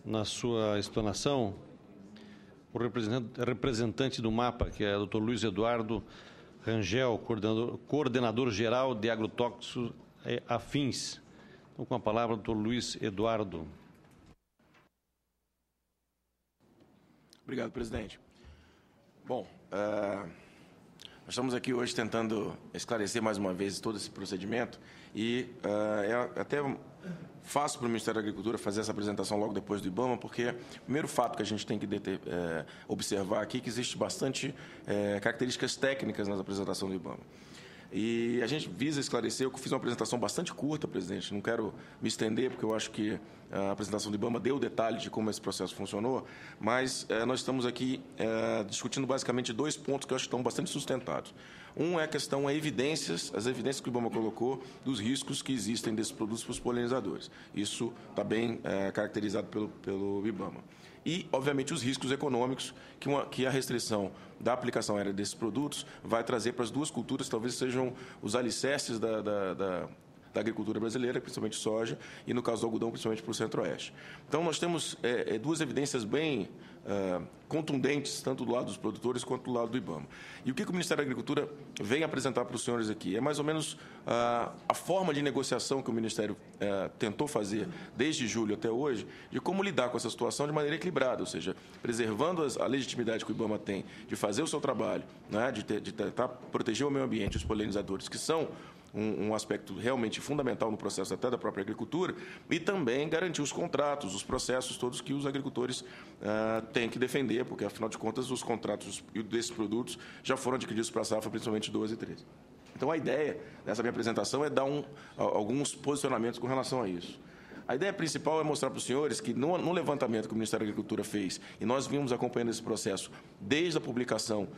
na sua explanação, o representante do MAPA, que é o Dr. Luiz Eduardo Rangel, coordenador geral de agrotóxicos afins. Então, com a palavra, Dr. Luiz Eduardo. Obrigado, presidente. Bom, nós estamos aqui hoje tentando esclarecer mais uma vez todo esse procedimento e é até fácil para o Ministério da Agricultura fazer essa apresentação logo depois do IBAMA, porque o primeiro fato que a gente tem que observar aqui é que existe bastante características técnicas na apresentação do IBAMA. E a gente visa esclarecer, eu fiz uma apresentação bastante curta, presidente, não quero me estender, porque eu acho que a apresentação do IBAMA deu detalhe de como esse processo funcionou, mas nós estamos aqui discutindo basicamente dois pontos que eu acho que estão bastante sustentados. Um é a questão, as evidências que o IBAMA colocou dos riscos que existem desses produtos para os polinizadores. Isso está bem caracterizado pelo IBAMA. E, obviamente, os riscos econômicos que a restrição da aplicação aérea desses produtos vai trazer para as duas culturas, talvez sejam os alicerces da agricultura brasileira, principalmente soja, e, no caso do algodão, principalmente para o Centro-Oeste. Então, nós temos duas evidências bem contundentes, tanto do lado dos produtores quanto do lado do IBAMA. E o que o Ministério da Agricultura vem apresentar para os senhores aqui? É mais ou menos a forma de negociação que o Ministério tentou fazer desde julho até hoje, de como lidar com essa situação de maneira equilibrada, ou seja, preservando a legitimidade que o IBAMA tem de fazer o seu trabalho, né, de tentar proteger o meio ambiente e os polinizadores, que são um aspecto realmente fundamental no processo até da própria agricultura, e também garantir os contratos, os processos todos que os agricultores têm que defender, porque, afinal de contas, os contratos desses produtos já foram adquiridos para a safra, principalmente 12 e 13. Então, a ideia dessa minha apresentação é dar alguns posicionamentos com relação a isso. A ideia principal é mostrar para os senhores que, no levantamento que o Ministério da Agricultura fez, e nós vimos acompanhando esse processo desde a publicação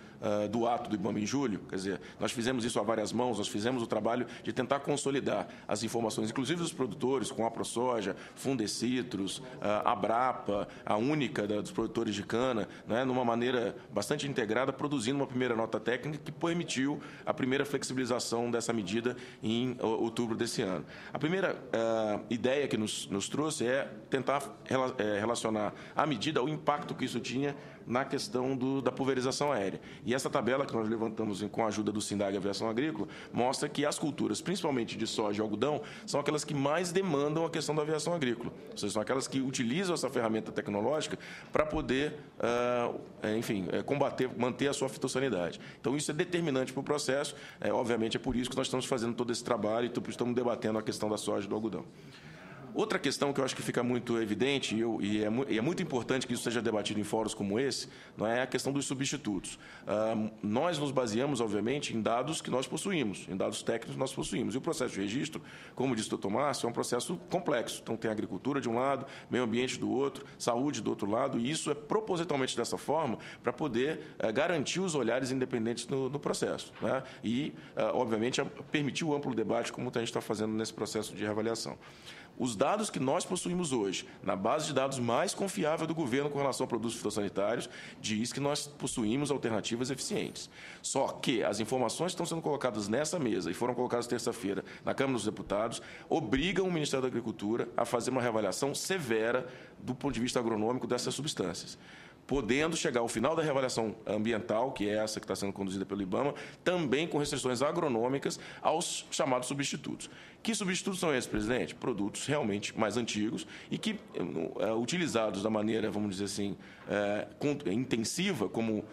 do ato do IBAMA em julho, quer dizer, nós fizemos isso a várias mãos, nós fizemos o trabalho de tentar consolidar as informações, inclusive dos produtores, com a ProSoja, Fundecitrus, a Abrapa, a Única dos produtores de cana, né, numa maneira bastante integrada, produzindo uma primeira nota técnica que permitiu a primeira flexibilização dessa medida em outubro desse ano. A primeira ideia que nos trouxe é tentar relacionar a medida ao impacto que isso tinha na questão da pulverização aérea. E essa tabela que nós levantamos com a ajuda do SINDAG Aviação Agrícola mostra que as culturas, principalmente de soja e algodão, são aquelas que mais demandam a questão da aviação agrícola. Ou seja, são aquelas que utilizam essa ferramenta tecnológica para poder, manter a sua fitossanidade. Então, isso é determinante para o processo. Obviamente, é por isso que nós estamos fazendo todo esse trabalho e estamos debatendo a questão da soja e do algodão. Outra questão que eu acho que fica muito evidente, e é muito importante que isso seja debatido em fóruns como esse, não é a questão dos substitutos. Nós nos baseamos, obviamente, em dados que nós possuímos, em dados técnicos que nós possuímos. E o processo de registro, como disse o Dr. Márcio, é um processo complexo. Então, tem agricultura de um lado, meio ambiente do outro, saúde do outro lado, e isso é propositalmente dessa forma para poder garantir os olhares independentes no processo, né? E, obviamente, permitir o amplo debate, como a gente está fazendo nesse processo de reavaliação. Os dados que nós possuímos hoje, na base de dados mais confiável do governo com relação a produtos fitossanitários, diz que nós possuímos alternativas eficientes. Só que as informações que estão sendo colocadas nessa mesa e foram colocadas terça-feira na Câmara dos Deputados obrigam o Ministério da Agricultura a fazer uma reavaliação severa do ponto de vista agronômico dessas substâncias, podendo chegar ao final da reavaliação ambiental, que é essa que está sendo conduzida pelo IBAMA, também com restrições agronômicas aos chamados substitutos. Que substitutos são esses, presidente? Produtos realmente mais antigos e que, utilizados da maneira, vamos dizer assim, intensiva, como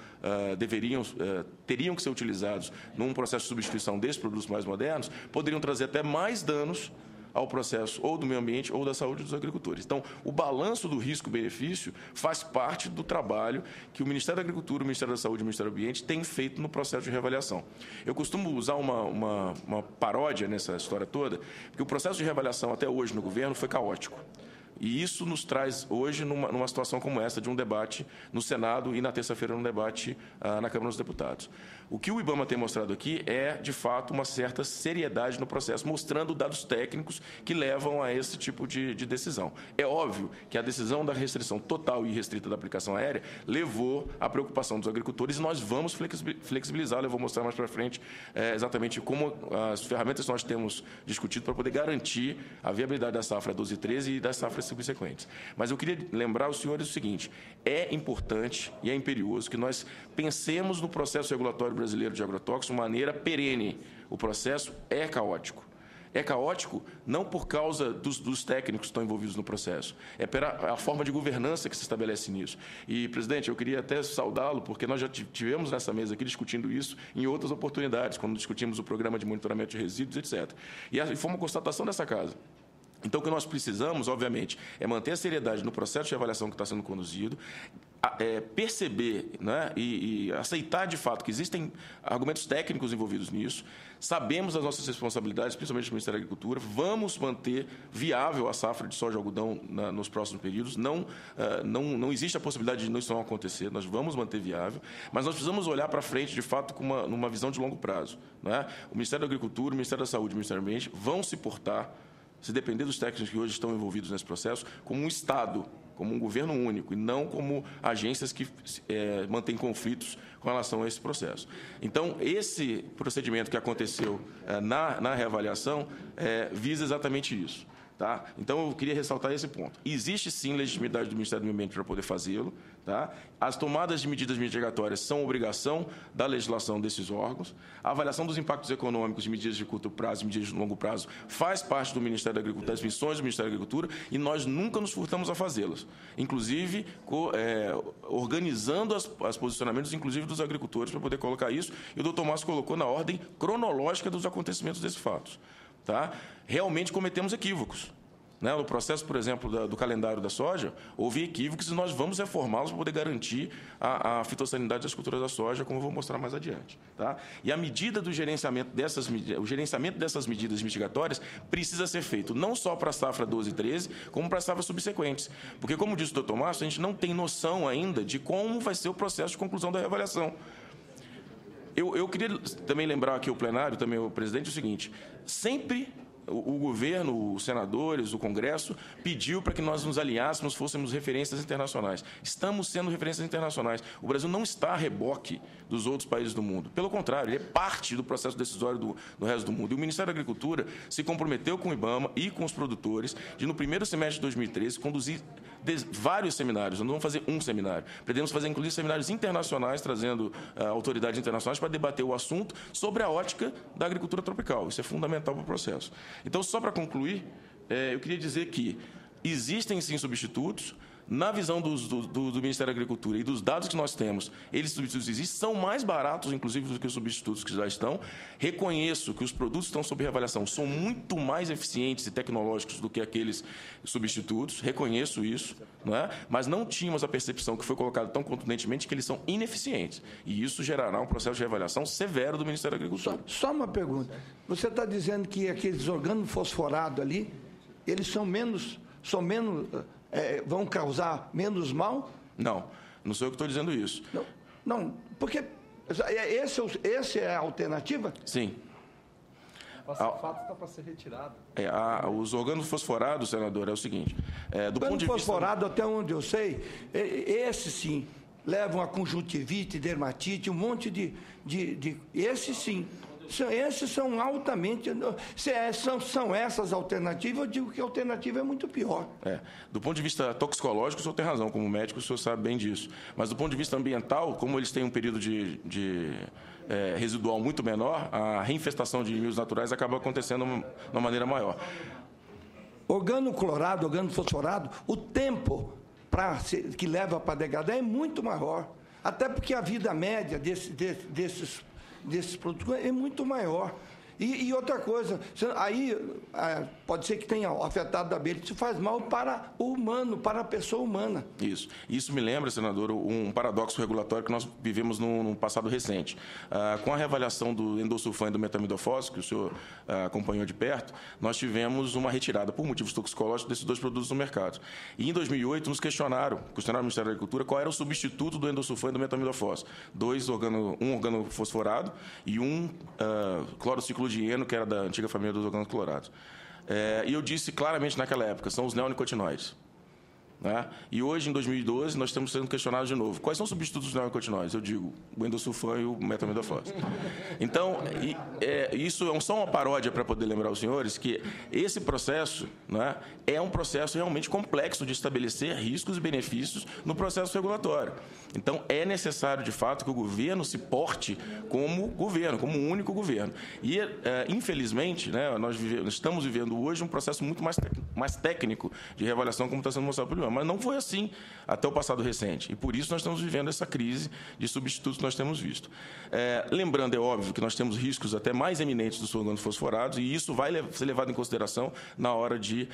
teriam que ser utilizados num processo de substituição desses produtos mais modernos, poderiam trazer até mais danos ao processo ou do meio ambiente ou da saúde dos agricultores. Então, o balanço do risco-benefício faz parte do trabalho que o Ministério da Agricultura, o Ministério da Saúde e o Ministério do Ambiente têm feito no processo de reavaliação. Eu costumo usar uma paródia nessa história toda, porque o processo de reavaliação até hoje no governo foi caótico. E isso nos traz hoje numa situação como essa, de um debate no Senado e na terça-feira um debate na Câmara dos Deputados. O que o IBAMA tem mostrado aqui é, de fato, uma certa seriedade no processo, mostrando dados técnicos que levam a esse tipo de decisão. É óbvio que a decisão da restrição total e restrita da aplicação aérea levou à preocupação dos agricultores e nós vamos flexibilizá-la. Eu vou mostrar mais para frente exatamente como as ferramentas que nós temos discutido para poder garantir a viabilidade da safra 12 e 13 e da safra fases subsequentes. Mas eu queria lembrar aos senhores o seguinte: é importante e é imperioso que nós pensemos no processo regulatório brasileiro de agrotóxicos de maneira perene. O processo é caótico. É caótico não por causa dos técnicos que estão envolvidos no processo, é pela forma de governança que se estabelece nisso. E, presidente, eu queria até saudá-lo, porque nós já tivemos nessa mesa aqui discutindo isso em outras oportunidades, quando discutimos o programa de monitoramento de resíduos, etc. E foi uma constatação dessa casa. Então, o que nós precisamos, obviamente, é manter a seriedade no processo de avaliação que está sendo conduzido, perceber, né, e aceitar, de fato, que existem argumentos técnicos envolvidos nisso, sabemos das nossas responsabilidades, principalmente do Ministério da Agricultura, vamos manter viável a safra de soja e algodão nos próximos períodos, não existe a possibilidade de isso não acontecer, nós vamos manter viável, mas nós precisamos olhar para frente, de fato, com uma visão de longo prazo. Né? O Ministério da Agricultura, o Ministério da Saúde e o Ministério do Meio Ambiente vão se portar, se depender dos técnicos que hoje estão envolvidos nesse processo, como um Estado, como um governo único, e não como agências que mantêm conflitos com relação a esse processo. Então, esse procedimento que aconteceu na reavaliação visa exatamente isso. Tá? Então, eu queria ressaltar esse ponto. Existe, sim, legitimidade do Ministério do Meio Ambiente para poder fazê-lo. Tá? As tomadas de medidas mitigatórias são obrigação da legislação desses órgãos. A avaliação dos impactos econômicos de medidas de curto prazo e medidas de longo prazo faz parte do Ministério da Agricultura, das missões do Ministério da Agricultura, e nós nunca nos furtamos a fazê-las. Inclusive, organizando os posicionamentos, inclusive, dos agricultores, para poder colocar isso. E o doutor Márcio colocou na ordem cronológica dos acontecimentos desses fatos. Tá? Realmente cometemos equívocos. Né? No processo, por exemplo, do calendário da soja, houve equívocos e nós vamos reformá-los para poder garantir a fitossanidade das culturas da soja, como eu vou mostrar mais adiante. Tá? E a medida do gerenciamento dessas medidas mitigatórias precisa ser feito não só para a safra 12 e 13, como para as safras subsequentes. Porque, como disse o doutor Márcio, a gente não tem noção ainda de como vai ser o processo de conclusão da reavaliação. Eu queria também lembrar aqui ao plenário, também ao presidente, o seguinte: sempre o governo, os senadores, o Congresso pediu para que nós nos alinhássemos, fôssemos referências internacionais. Estamos sendo referências internacionais. O Brasil não está a reboque dos outros países do mundo. Pelo contrário, ele é parte do processo decisório do resto do mundo. E o Ministério da Agricultura se comprometeu com o IBAMA e com os produtores de, no primeiro semestre de 2013, conduzir vários seminários. Nós não vamos fazer um seminário. Pretendemos fazer, inclusive, seminários internacionais, trazendo autoridades internacionais para debater o assunto sobre a ótica da agricultura tropical. Isso é fundamental para o processo. Então, só para concluir, eu queria dizer que existem, sim, substitutos. Na visão do Ministério da Agricultura e dos dados que nós temos, eles substitutos existem, são mais baratos, inclusive, do que os substitutos que já estão. Reconheço que os produtos que estão sob reavaliação são muito mais eficientes e tecnológicos do que aqueles substitutos, reconheço isso, não é? Mas não tínhamos a percepção que foi colocada tão contundentemente que eles são ineficientes. E isso gerará um processo de reavaliação severo do Ministério da Agricultura. Só uma pergunta. Você está dizendo que aqueles organofosforados ali, eles são menos vão causar menos mal? Não, não sou eu que estou dizendo isso. Não, porque esse é a alternativa? Sim. O sulfato está para ser retirado. Os organofosforados, senador, é o seguinte. Do ponto de vista... Fosforado, até onde eu sei, esse sim, levam a conjuntivite, dermatite, um monte de esse sim. Esses são altamente... São essas alternativas, eu digo que a alternativa é muito pior. Do ponto de vista toxicológico, o senhor tem razão, como médico, o senhor sabe bem disso. Mas do ponto de vista ambiental, como eles têm um período residual muito menor, a reinfestação de meios naturais acaba acontecendo de uma maneira maior. Organoclorado, organofosforado, o tempo que leva para degradar é muito maior. Até porque a vida média desses produtos é muito maior. E outra coisa, aí pode ser que tenha afetado a abelha, isso faz mal para o humano, para a pessoa humana. Isso me lembra, senador, um paradoxo regulatório que nós vivemos no passado recente. Com a reavaliação do endosulfan e do metamidofósforo, que o senhor acompanhou de perto, nós tivemos uma retirada, por motivos toxicológicos, desses dois produtos no mercado. E em 2008, nos questionaram o Ministério da Agricultura qual era o substituto do endosulfan e do metamidofósforo. Um organofosforado e um clorociclo de heno, que era da antiga família dos organoclorados. E eu disse claramente naquela época, são os neonicotinoides. né? E hoje, em 2012, nós estamos sendo questionados de novo. Quais são os substitutos neonicotinoides? Eu digo, o endosulfan e o metamidofose. Então, isso é só uma paródia para poder lembrar os senhores que esse processo, né, é um processo realmente complexo de estabelecer riscos e benefícios no processo regulatório. Então, é necessário, de fato, que o governo se porte como governo, como um único governo. E, infelizmente, né, nós estamos vivendo hoje um processo muito mais técnico de reavaliação, como está sendo mostrado pelo IBAMA. Mas não foi assim até o passado recente. E, por isso, nós estamos vivendo essa crise de substitutos que nós temos visto. Lembrando, é óbvio, que nós temos riscos até mais eminentes dos organofosforados, e isso vai ser levado em consideração na hora de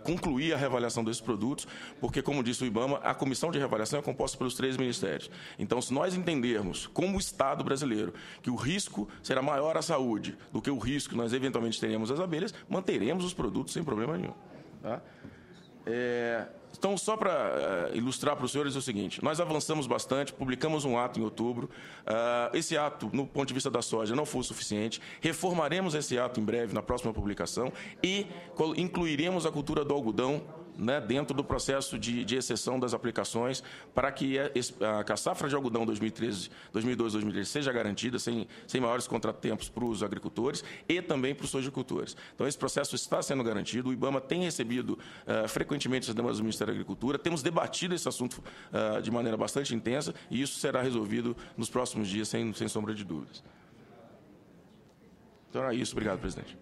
concluir a reavaliação desses produtos, porque, como disse o IBAMA, a comissão de reavaliação é composta pelos 3 ministérios. Então, se nós entendermos, como Estado brasileiro, que o risco será maior à saúde do que o risco que nós eventualmente teremos às abelhas, manteremos os produtos sem problema nenhum. Tá? Então, só para ilustrar para os senhores é o seguinte, nós avançamos bastante, publicamos um ato em outubro, esse ato, no ponto de vista da soja, não foi o suficiente, reformaremos esse ato em breve, na próxima publicação, e incluiremos a cultura do algodão, né, dentro do processo de exceção das aplicações, para que a safra de algodão 2012-2013 seja garantida, sem maiores contratempos para os agricultores e também para os sojicultores. Então, esse processo está sendo garantido, o IBAMA tem recebido frequentemente as demandas do Ministério da Agricultura, temos debatido esse assunto de maneira bastante intensa, e isso será resolvido nos próximos dias, sem sombra de dúvidas. Então, é isso. Obrigado, presidente.